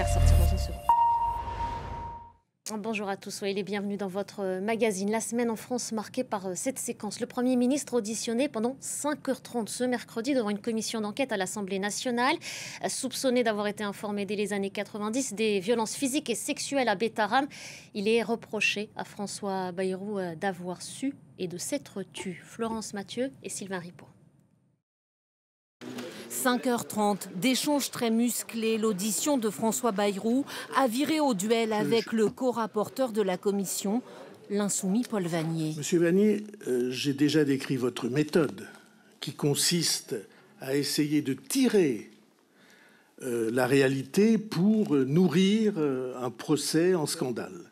faire sortir dans une seconde. Bonjour à tous, soyez les bienvenus dans votre magazine. La semaine en France marquée par cette séquence. Le Premier ministre auditionné pendant 5h30 ce mercredi devant une commission d'enquête à l'Assemblée nationale. Soupçonné d'avoir été informé dès les années 90 des violences physiques et sexuelles à Betharam, il est reproché à François Bayrou d'avoir su et de s'être tu. Florence Mathieu et Sylvain Ripoll. 5h30, d'échanges très musclés, l'audition de François Bayrou a viré au duel avec le co-rapporteur de la commission, l'insoumis Paul Vannier. Monsieur Vannier, j'ai déjà décrit votre méthode qui consiste à essayer de tirer la réalité pour nourrir un procès en scandale.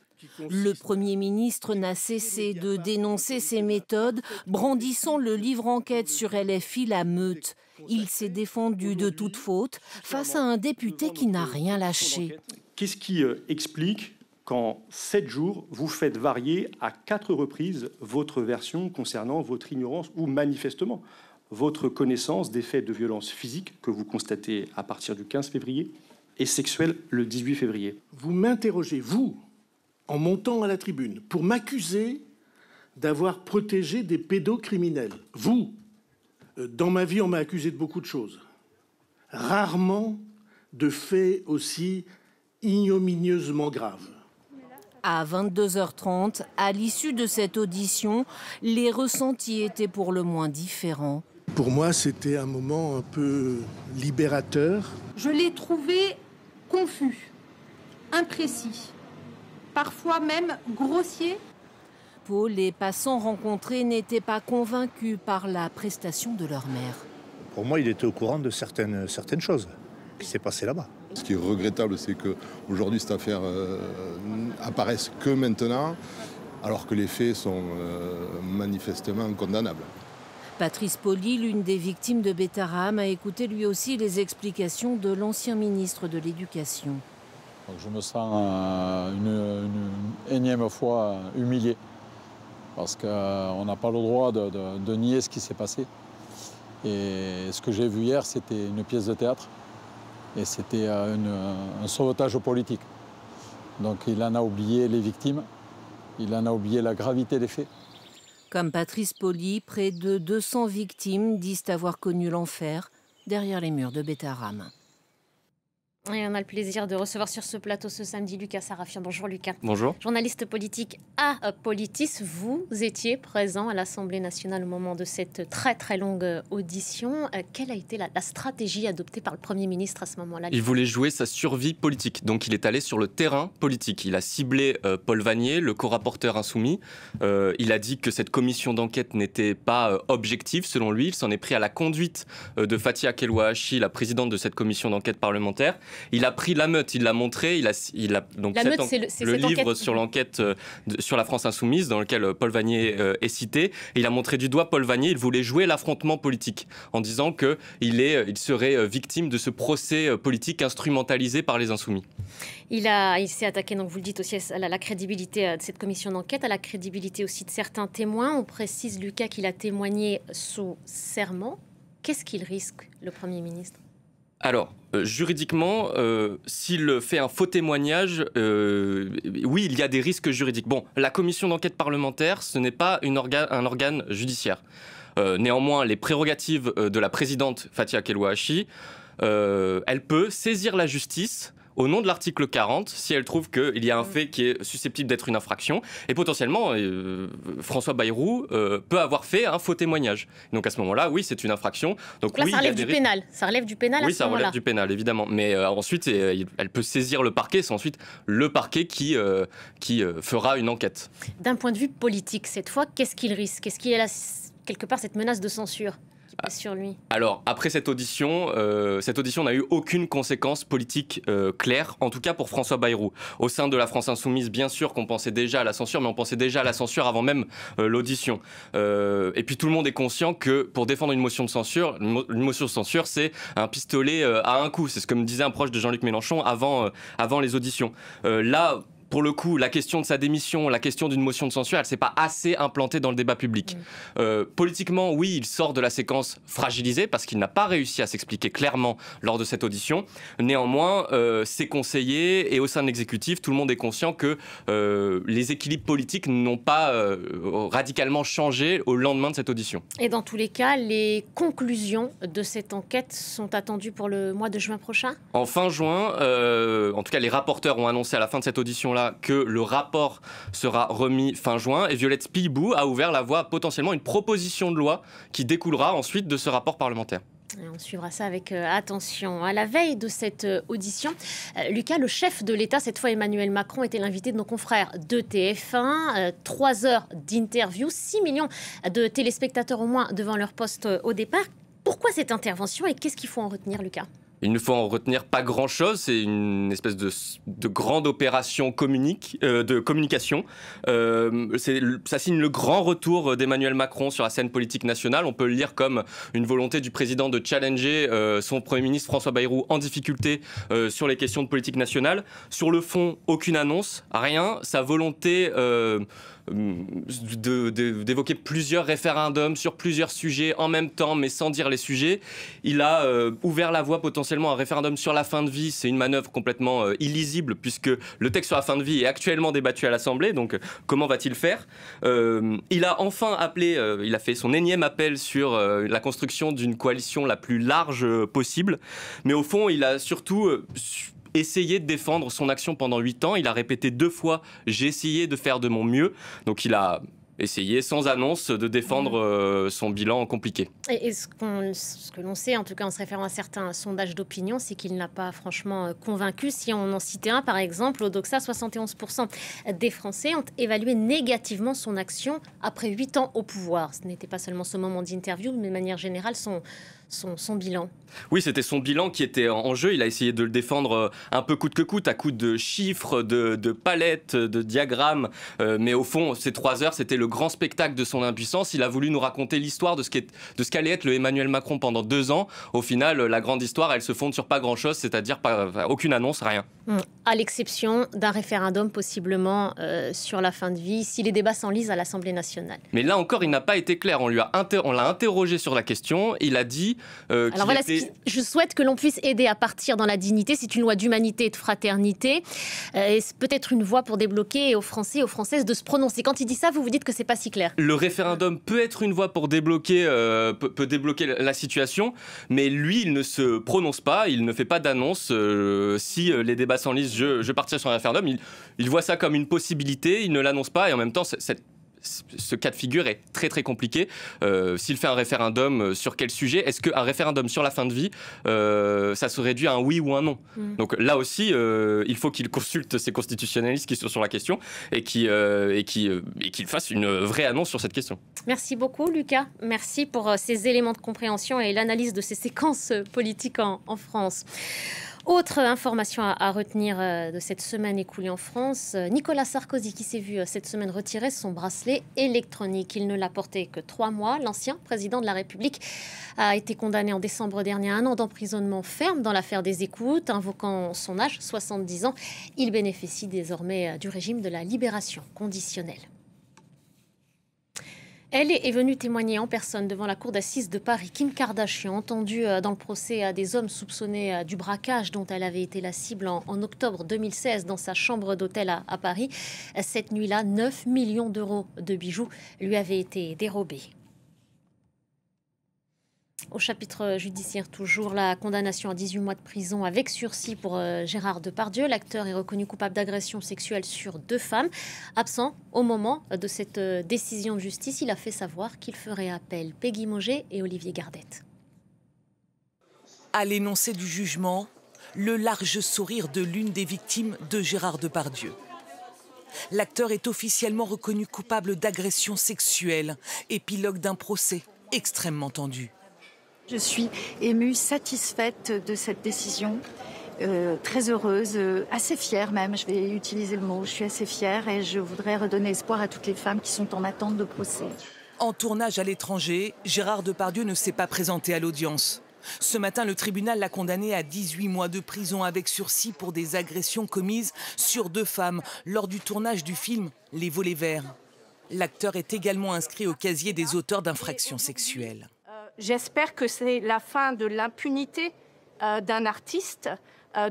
Le Premier ministre n'a cessé de dénoncer ces méthodes, brandissant le livre enquête sur LFI La Meute. Il s'est défendu de toute faute face à un député qui n'a rien lâché. Qu'est-ce qui explique qu'en 7 jours, vous faites varier à 4 reprises votre version concernant votre ignorance ou manifestement votre connaissance des faits de violence physique que vous constatez à partir du 15 février et sexuelle le 18 février? Vous m'interrogez, vous, en montant à la tribune, pour m'accuser d'avoir protégé des pédocriminels. Vous, dans ma vie, on m'a accusé de beaucoup de choses. Rarement de faits aussi ignominieusement graves. À 22h30, à l'issue de cette audition, les ressentis étaient pour le moins différents. Pour moi, c'était un moment un peu libérateur. Je l'ai trouvé confus, imprécis, parfois même grossier. Les passants rencontrés n'étaient pas convaincus par la prestation de leur mère. Pour moi, il était au courant de certaines choses qui s'est passé là-bas. Ce qui est regrettable, c'est qu'aujourd'hui, cette affaire apparaisse que maintenant, alors que les faits sont manifestement condamnables. Patrice Poly, l'une des victimes de Betharam, a écouté lui aussi les explications de l'ancien ministre de l'Éducation. Je me sens une énième fois humilié. Parce qu'on n'a pas le droit de nier ce qui s'est passé. Et ce que j'ai vu hier, c'était une pièce de théâtre. Et c'était un sauvetage politique. Donc il en a oublié les victimes, il en a oublié la gravité des faits. Comme Patrice Poly, près de 200 victimes disent avoir connu l'enfer derrière les murs de Betharam. Et on a le plaisir de recevoir sur ce plateau ce samedi Lucas Sarafian. Bonjour Lucas. Bonjour. Journaliste politique à Politis, vous étiez présent à l'Assemblée nationale au moment de cette très très longue audition. Quelle a été la stratégie adoptée par le Premier ministre à ce moment-là? Il voulait jouer sa survie politique, donc il est allé sur le terrain politique. Il a ciblé Paul Vannier, le co-rapporteur insoumis. Il a dit que cette commission d'enquête n'était pas objective selon lui. Il s'en est pris à la conduite de Fathia Keloahachi, la présidente de cette commission d'enquête parlementaire. Il a pris La Meute, il l'a montré, il a donc La Meute, c'est le livre enquête sur l'enquête sur la France insoumise dans lequel Paul Vannier est cité. Et il a montré du doigt Paul Vannier, il voulait jouer l'affrontement politique en disant qu'il serait victime de ce procès politique instrumentalisé par les insoumis. Il s'est attaqué, donc vous le dites aussi, à la crédibilité de cette commission d'enquête, à la crédibilité aussi de certains témoins. On précise, Lucas, qu'il a témoigné sous serment. Qu'est-ce qu'il risque, le Premier ministre ? Alors, juridiquement, s'il fait un faux témoignage, oui, il y a des risques juridiques. Bon, la commission d'enquête parlementaire, ce n'est pas un organe judiciaire. Néanmoins, les prérogatives de la présidente Fathia Keloahachi, elle peut saisir la justice au nom de l'article 40, si elle trouve qu'il y a un fait qui est susceptible d'être une infraction, et potentiellement, François Bayrou peut avoir fait un faux témoignage. Donc à ce moment-là, oui, c'est une infraction. Donc là, oui, ça relève du pénal. Ça relève du pénal à ce moment-là. Oui, ça relève du pénal, évidemment. Mais ensuite, elle peut saisir le parquet. C'est ensuite le parquet qui fera une enquête. D'un point de vue politique, cette fois, qu'est-ce qu'il risque? Est-ce qu'il y a là, quelque part, cette menace de censure sur lui? Alors, après cette audition n'a eu aucune conséquence politique claire, en tout cas pour François Bayrou. Au sein de la France Insoumise, bien sûr qu'on pensait déjà à la censure, mais on pensait déjà à la censure avant même l'audition. Et puis tout le monde est conscient que pour défendre une motion de censure, c'est un pistolet à un coup. C'est ce que me disait un proche de Jean-Luc Mélenchon avant les auditions. Là, pour le coup, la question de sa démission, la question d'une motion de censure, elle ne s'est pas assez implantée dans le débat public. Politiquement, oui, il sort de la séquence fragilisé parce qu'il n'a pas réussi à s'expliquer clairement lors de cette audition. Néanmoins, ses conseillers et au sein de l'exécutif, tout le monde est conscient que les équilibres politiques n'ont pas radicalement changé au lendemain de cette audition. Et dans tous les cas, les conclusions de cette enquête sont attendues pour le mois de juin prochain ? En fin juin, en tout cas les rapporteurs ont annoncé à la fin de cette audition-là que le rapport sera remis fin juin et Violette Spilibou a ouvert la voie à potentiellement une proposition de loi qui découlera ensuite de ce rapport parlementaire. Et on suivra ça avec attention. À la veille de cette audition, Lucas, le chef de l'État, cette fois Emmanuel Macron, était l'invité de nos confrères de TF1. 3 heures d'interview, 6 millions de téléspectateurs au moins devant leur poste au départ. Pourquoi cette intervention et qu'est-ce qu'il faut en retenir, Lucas ? Il ne faut en retenir pas grand-chose, c'est une espèce de grande opération de communication. Ça signe le grand retour d'Emmanuel Macron sur la scène politique nationale. On peut le lire comme une volonté du président de challenger son Premier ministre François Bayrou en difficulté sur les questions de politique nationale. Sur le fond, aucune annonce, rien. Sa volonté d'évoquer plusieurs référendums sur plusieurs sujets en même temps, mais sans dire les sujets. Il a ouvert la voie potentiellement à un référendum sur la fin de vie. C'est une manœuvre complètement illisible puisque le texte sur la fin de vie est actuellement débattu à l'Assemblée. Donc, comment va-t-il faire ? Il a enfin appelé, il a fait son énième appel sur la construction d'une coalition la plus large possible. Mais au fond, il a surtout essayer de défendre son action pendant 8 ans. Il a répété 2 fois « j'ai essayé de faire de mon mieux ». Donc il a essayé, sans annonce, de défendre son bilan compliqué. Et ce que l'on sait, en tout cas en se référant à certains sondages d'opinion, c'est qu'il n'a pas franchement convaincu. Si on en citait un, par exemple, au Doxa, 71% des Français ont évalué négativement son action après 8 ans au pouvoir. Ce n'était pas seulement ce moment d'interview, mais de manière générale, son bilan. Oui, c'était son bilan qui était en jeu. Il a essayé de le défendre un peu coûte que coûte, à coup de chiffres, de palettes, de diagrammes. Mais au fond, ces 3 heures, c'était le grand spectacle de son impuissance. Il a voulu nous raconter l'histoire de ce qu'allait être le Emmanuel Macron pendant 2 ans. Au final, la grande histoire, elle se fonde sur pas grand-chose, c'est-à-dire aucune annonce, rien. À l'exception d'un référendum possiblement sur la fin de vie, si les débats s'enlisent à l'Assemblée nationale. Mais là encore, il n'a pas été clair. On l'a interrogé sur la question. Il a dit alors voilà, je souhaite que l'on puisse aider à partir dans la dignité. C'est une loi d'humanité et de fraternité. Et c'est peut-être une voie pour débloquer aux Français et aux Françaises de se prononcer. Quand il dit ça, vous dites que c'est pas si clair. Le référendum peut être une voie pour débloquer la situation, mais lui, il ne se prononce pas, il ne fait pas d'annonce. Si les débats s'enlisent, je partirai sur un référendum. Il voit ça comme une possibilité, il ne l'annonce pas, et en même temps, ce cas de figure est très très compliqué. S'il fait un référendum sur quel sujet ? Est-ce qu'un référendum sur la fin de vie, ça se réduit à un oui ou un non ? Donc là aussi, il faut qu'il consulte ces constitutionnalistes qui sont sur la question et qu'il fasse une vraie annonce sur cette question. Merci beaucoup Lucas. Merci pour ces éléments de compréhension et l'analyse de ces séquences politiques en France. Autre information à retenir de cette semaine écoulée en France, Nicolas Sarkozy qui s'est vu cette semaine retirer son bracelet électronique. Il ne l'a porté que 3 mois. L'ancien président de la République a été condamné en décembre dernier à 1 an d'emprisonnement ferme dans l'affaire des écoutes. Invoquant son âge, 70 ans, il bénéficie désormais du régime de la libération conditionnelle. Elle est venue témoigner en personne devant la cour d'assises de Paris. Kim Kardashian, entendue dans le procès des hommes soupçonnés du braquage dont elle avait été la cible en octobre 2016 dans sa chambre d'hôtel à Paris. Cette nuit-là, 9 millions d'euros de bijoux lui avaient été dérobés. Au chapitre judiciaire toujours, la condamnation à 18 mois de prison avec sursis pour Gérard Depardieu. L'acteur est reconnu coupable d'agression sexuelle sur 2 femmes. Absent au moment de cette décision de justice, il a fait savoir qu'il ferait appel. Peggy Moget et Olivier Gardette. À l'énoncé du jugement, le large sourire de l'une des victimes de Gérard Depardieu. L'acteur est officiellement reconnu coupable d'agression sexuelle, épilogue d'un procès extrêmement tendu. Je suis émue, satisfaite de cette décision, très heureuse, assez fière même, je vais utiliser le mot, je suis assez fière et je voudrais redonner espoir à toutes les femmes qui sont en attente de procès. En tournage à l'étranger, Gérard Depardieu ne s'est pas présenté à l'audience. Ce matin, le tribunal l'a condamné à 18 mois de prison avec sursis pour des agressions commises sur 2 femmes lors du tournage du film Les Volets Verts. L'acteur est également inscrit au casier des auteurs d'infractions sexuelles. J'espère que c'est la fin de l'impunité d'un artiste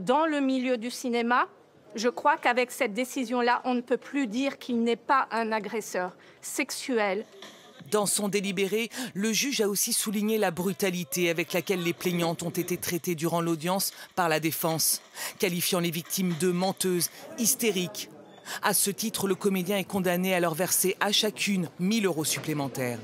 dans le milieu du cinéma. Je crois qu'avec cette décision-là, on ne peut plus dire qu'il n'est pas un agresseur sexuel. Dans son délibéré, le juge a aussi souligné la brutalité avec laquelle les plaignantes ont été traitées durant l'audience par la défense, qualifiant les victimes de menteuses, hystériques. À ce titre, le comédien est condamné à leur verser à chacune 1 000 € supplémentaires.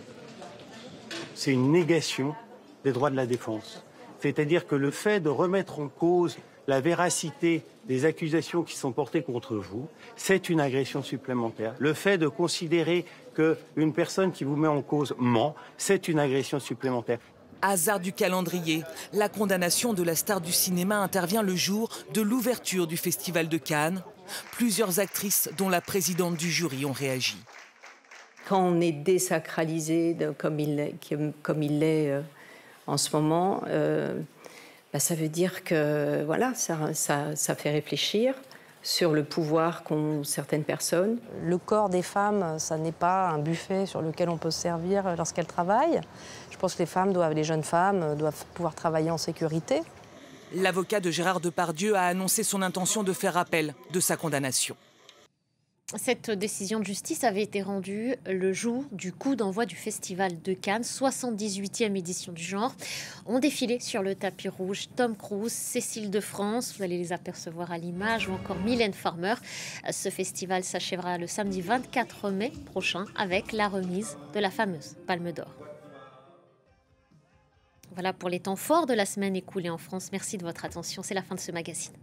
C'est une négation des droits de la défense. C'est-à-dire que le fait de remettre en cause la véracité des accusations qui sont portées contre vous, c'est une agression supplémentaire. Le fait de considérer qu'une personne qui vous met en cause ment, c'est une agression supplémentaire. Hasard du calendrier, la condamnation de la star du cinéma intervient le jour de l'ouverture du Festival de Cannes. Plusieurs actrices, dont la présidente du jury, ont réagi. Quand on est désacralisé comme il l'est en ce moment, ça veut dire que voilà, ça fait réfléchir sur le pouvoir qu'ont certaines personnes. Le corps des femmes, ça n'est pas un buffet sur lequel on peut se servir lorsqu'elles travaillent. Je pense que les jeunes femmes doivent pouvoir travailler en sécurité. L'avocat de Gérard Depardieu a annoncé son intention de faire appel de sa condamnation. Cette décision de justice avait été rendue le jour du coup d'envoi du Festival de Cannes, 78e édition du genre. Ont défilé sur le tapis rouge Tom Cruise, Cécile de France, vous allez les apercevoir à l'image, ou encore Mylène Farmer. Ce festival s'achèvera le samedi 24 mai prochain avec la remise de la fameuse Palme d'Or. Voilà pour les temps forts de la semaine écoulée en France. Merci de votre attention. C'est la fin de ce magazine.